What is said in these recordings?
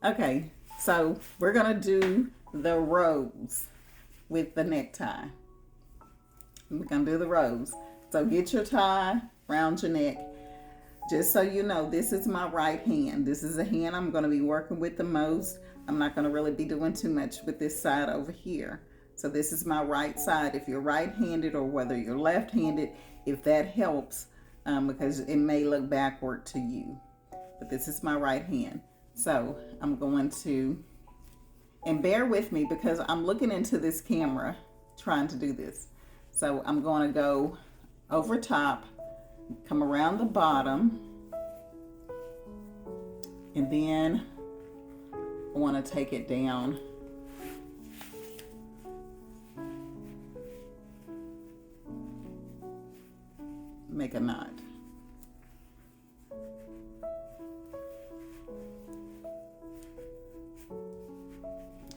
Okay, so we're gonna do the rose with the necktie. We're gonna do the rose. So get your tie around your neck. Just so you know, this is my right hand. This is the hand I'm gonna be working with the most. I'm not gonna really be doing too much with this side over here. So this is my right side. If you're right-handed or whether you're left-handed, if that helps, because it may look backward to you. But this is my right hand. So I'm going to, and bear with me because I'm looking into this camera trying to do this. So I'm going to go over top, come around the bottom, and then I want to take it down. Make a knot.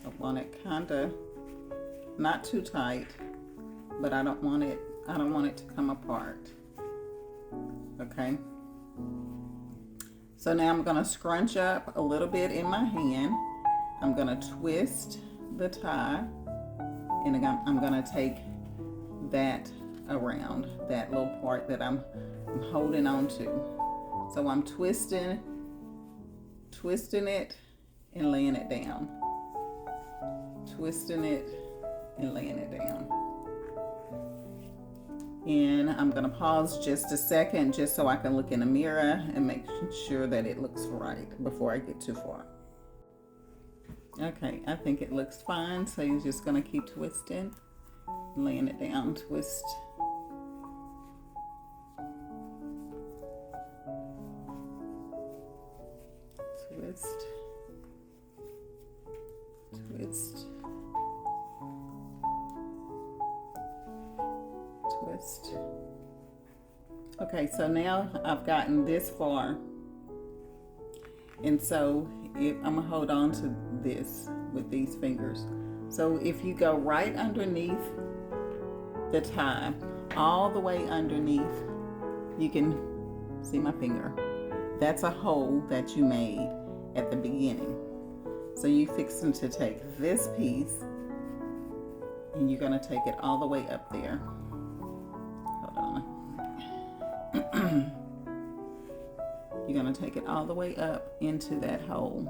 I want it kind of not too tight, but I don't want it to come apart. Okay. So now I'm going to scrunch up a little bit in my hand. I'm going to twist the tie, and I'm going to take that around that little part that I'm holding on to. So I'm twisting it and laying it down. Twisting it and laying it down. And I'm going to pause just a second just so I can look in the mirror and make sure that it looks right before I get too far. Okay, I think it looks fine. So you're just going to keep twisting, laying it down, twist. Twist. Twist. Twist. Okay, so now I've gotten this far, and so I'm gonna hold on to this with these fingers. So if you go right underneath the tie, all the way underneath, you can see my finger. That's a hole that you made at the beginning. So you're fixing to take this piece and you're gonna take it all the way up there. Hold on. You're gonna take it all the way up into that hole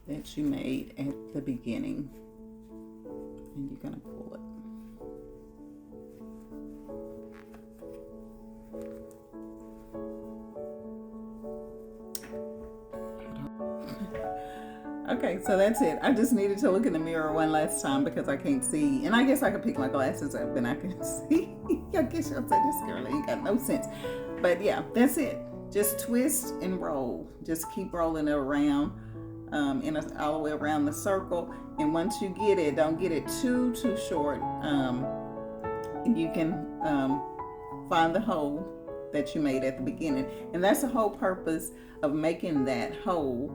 that you made at the beginning, and you're gonna pull it. Okay, so that's it. I just needed to look in the mirror one last time because I can't see. And I guess I could pick my glasses up and I can see. I guess you'll say this girl ain't got no sense. But yeah, that's it. Just twist and roll. Just keep rolling it around all the way around the circle. And once you get it, don't get it too short. You can find the hole that you made at the beginning. And that's the whole purpose of making that hole.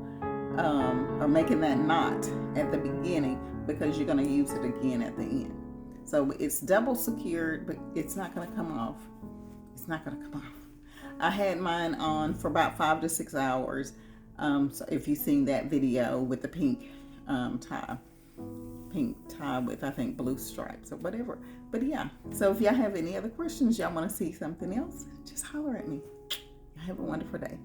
Or making that knot at the beginning, because you're going to use it again at the end. So it's double secured, but it's not going to come off. It's not going to come off. I had mine on for about 5 to 6 hours. So if you've seen that video with the pink tie with, I think, blue stripes or whatever. But yeah, so if y'all have any other questions, y'all want to see something else, just holler at me. Have a wonderful day.